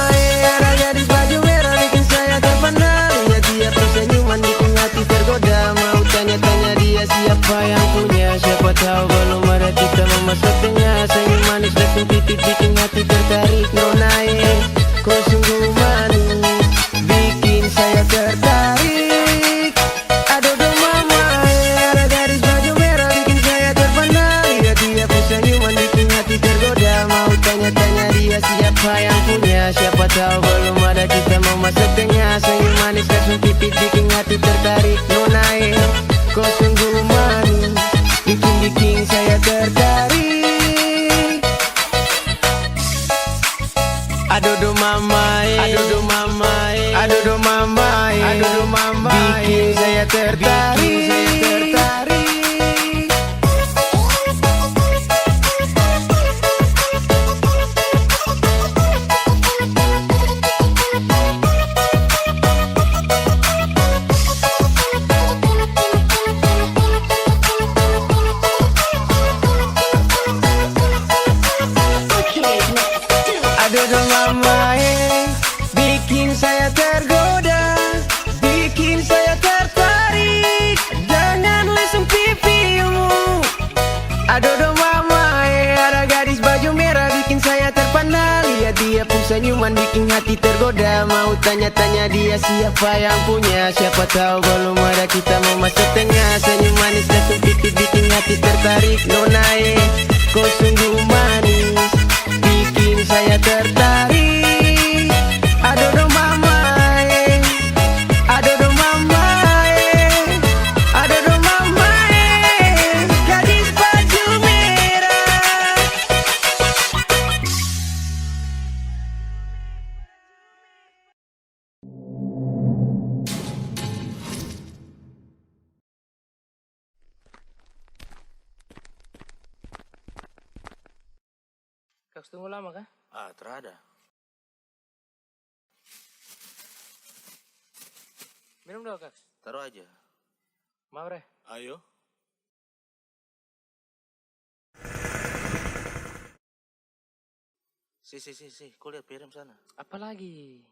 ada gadis baju merah bikin saya terpana. Lihat dia tersenyuman bikin hati tergoda. Mau tanya-tanya dia siapa yang punya. Siapa tahu belum ada kita memasuk tengah. Senyum manis langsung pipit bikin hati tertarik. Nonai, kau sungguh manis, bikin saya tertarik. Aduh do mama, ada gadis baju merah bikin saya terpana. Lihat dia tersenyuman bikin hati tergoda. Mau tanya-tanya dia siapa yang punya. Siapa tahu belum ada kita memasuk tengah. Senyum manis langsung pipit bikin hati tertarik. Nonai, kau sungguh manis, bikin saya tertarik. Aduh do mama, aduh do mama, aduh do mama, aduh do mama, bikin saya tertarik. Aduh do mama, senyuman bikin hati tergoda. Mau tanya-tanya dia siapa yang punya. Siapa tahu belum ada kita mau masuk tengah. Senyum manis dan pipi bikin hati tertarik. Nona kau sungguh manis, bikin saya tertarik. Aduh mama aduh mama aduh mama gadis baju merah. Kau tunggu lama kah? Ah, terada. Minum dong kak. Taruh aja. Mau Bre? Ayo. Si, kau lihat piring sana. Apa lagi?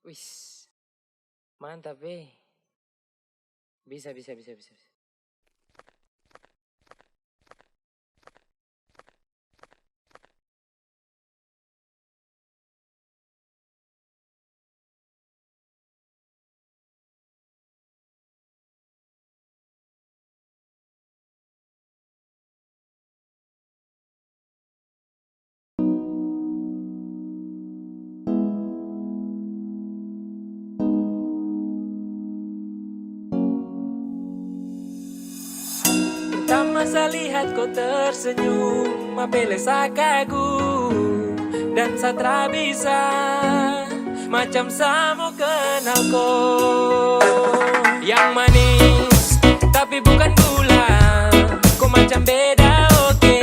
Wis, mantap Bisa. Pertama saya lihat kau tersenyum, apele saya kagum dan saya tak bisa macam saya mau kenal kau. Yang manis tapi bukan gula, kau macam beda oke.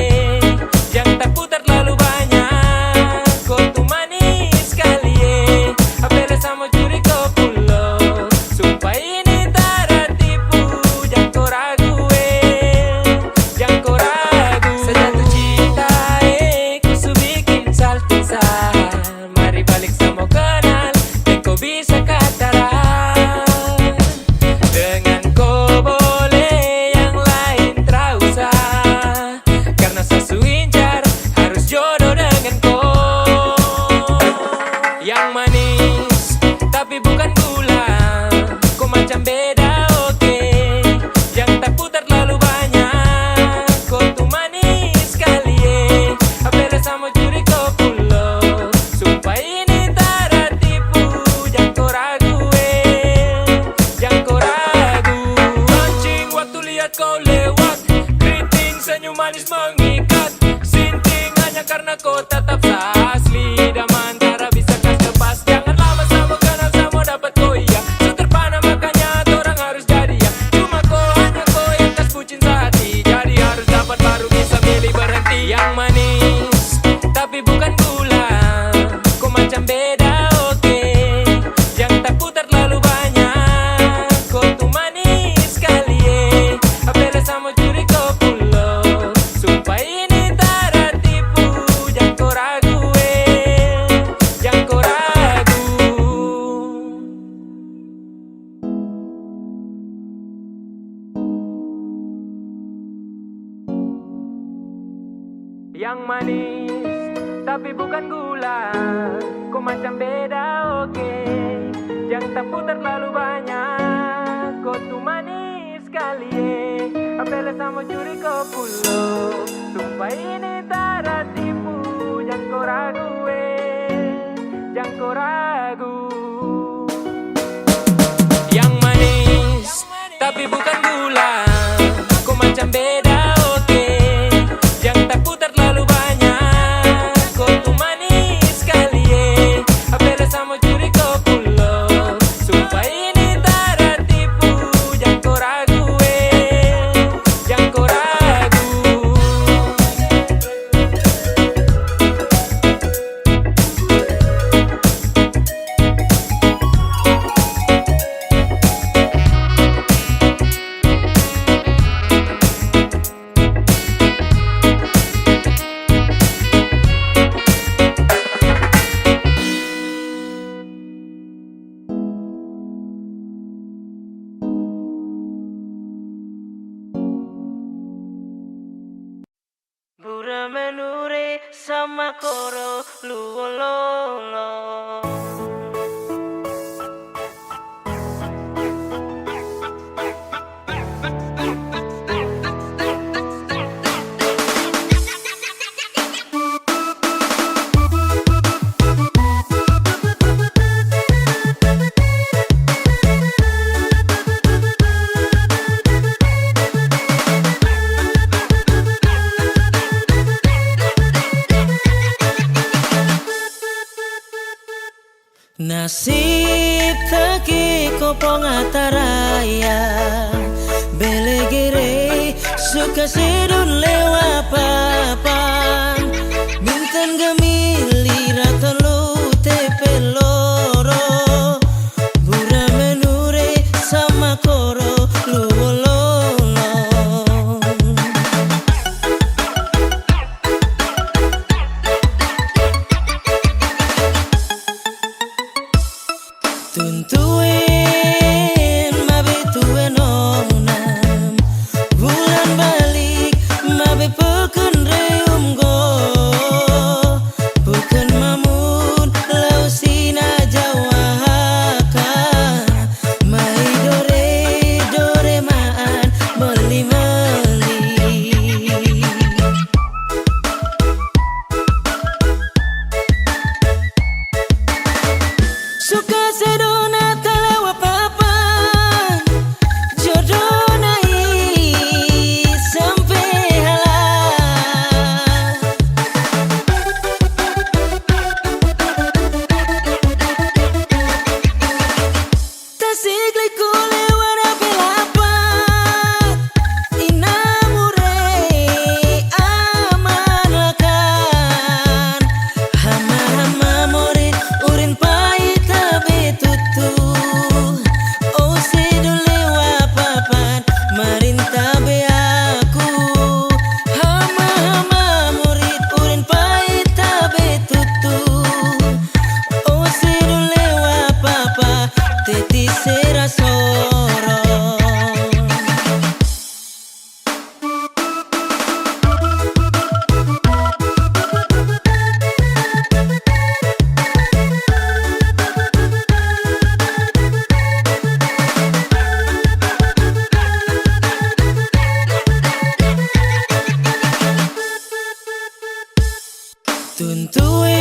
Yang tak putar terlalu banyak, kau tuh manis sekali apele saya mau curi kau pulau. Sumpah ini tak ada tipu, jangan kau ragu jangan kau ragu. Saya jatuh cinta ku su bikin saltisan. Mari balik saya mau kenal dan kau bisa kataran. Dengan kau boleh yang lain tak usah, karena saya su incar harus jodoh dengan kau. Yang manis tapi bukan gula, kau macam beda oke. Yang tak putar terlalu banyak, kau tuh manis sekali apele saya mau curi kau pulau. Sumpah ini tak ada tipu, jangan kau ragu jangan kau ragu. Mancing waktu lihat kau lewat, keriting senyum manis mengikat. Sinting hanya karena kau tetap asli, dan antara bisa kas lepas. Jangan lama sama kenal sama dapat kau iya. So terpana makanya orang harus jadi ya. Cuma hanya kau yang kas bucin sehati, jadi harus dapat baru bisa milih berhenti. Yang manis tapi bukan gula, kau macam beda oke. Yang tak putar terlalu banyak, kau tuh manis sekali apele saya mau curi kau pulau. Sumpah ini tak ada tipu, jangan kau ragu jangan kau ragu. Yang manis tapi bukan gula, kau macam beda oke. Yang tak putar terlalu banyak, kau tuh manis sekali apele saya mau curi kau pulau. Sumpah ini tak ada tipu, jangan kau ragu jangan kau ragu. Yang manis tapi bukan gula, kau macam beda oke. Yang tak putar terlalu banyak, kau tuh manis sekali apele saya mau curi kau pulau. Sumpah ini tak ada tipu, jangan kau ragu jangan kau ragu. Pura menure sama koro luololo. Nasib taki kopong ataraya belegere suka sedun lewa papan bintan gemili ratolu tepeloro bura menure sama koro luololo. Tuntuin mabe tuen onam bulan balik mabe peken reum go bukan mamun lau sina jawaka mai dore maan meli suka sedona talawa papan jodoh nai sampai halah tasik liku lewara belapat inamure amanakan hama morit urin pahit betutu oh sedule wapapan marinta be aku hama murid urin pahit betutu oh sedule wapapa teti serasoro.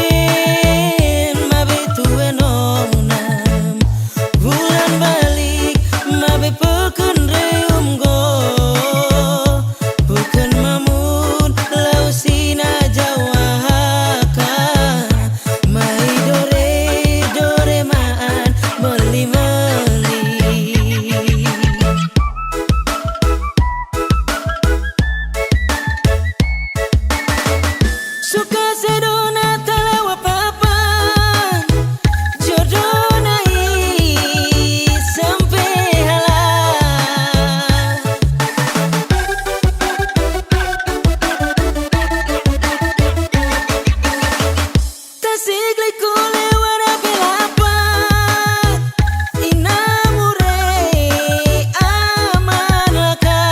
Tuntuin mabe tuen onam bulan balik mabe peken reum go bukan mamun lau sina jawaka mai dore maan meli suka sedona talawa papan jodoh nai sampai halah tasik liku lewara belapat inamure amanakan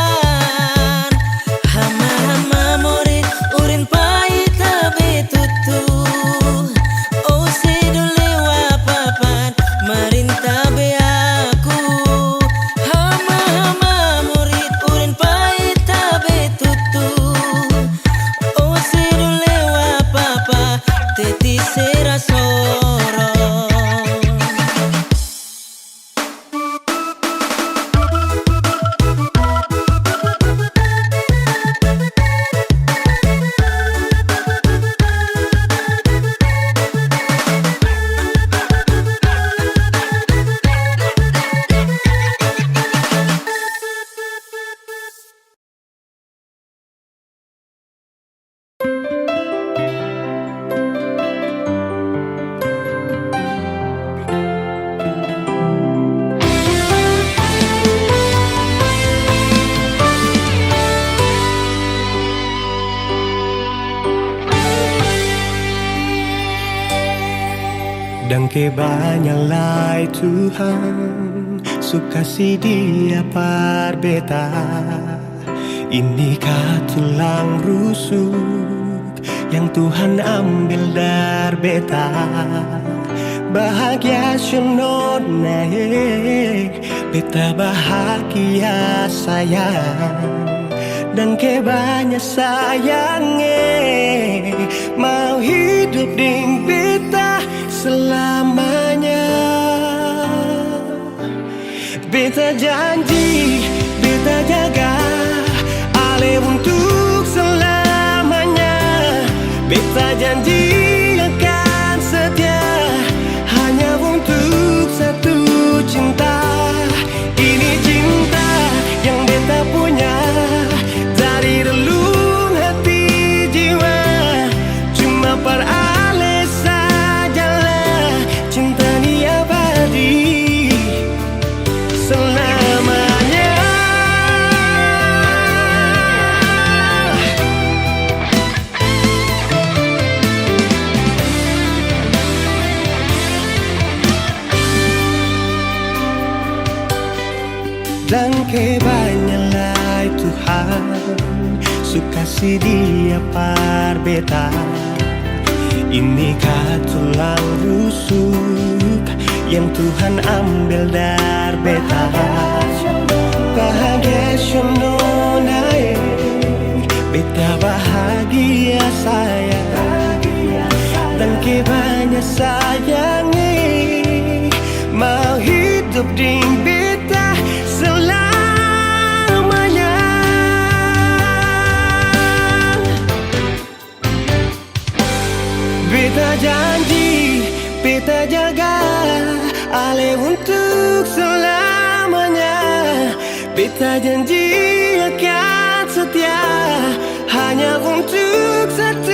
hama morit urin pahit betutu oh sedule wapapan marinta be aku hama murid urin pahit betutu oh sedule wapapa teti serasoro. Dan kebanyalah Tuhan suka si dia parbeta ini ka tulang rusuk yang Tuhan ambil dari beta. Bahagia sunona beta bahagia sayang, dan ke banyak sayangnya mau hidup ding beta selamanya. Beta janji, beta jaga ale untuk selamanya. Beta janji akan setia hanya untuk satu cinta. Ini cinta yang beta punya dari relung hati jiwa. Cuma per ale sajalah cinta ni abadi selamanya. Dan kebanyalah Tuhan suka si dia par beta. Ini tulang rusuk yang Tuhan ambil dari beta. Bahagia sunona beta bahagia sayang, dan kebanyak sayangnya mau hidup ding beta selamanya. Beta janji, beta jaga ale untuk selamanya. Beta janji akan setia hanya untuk satu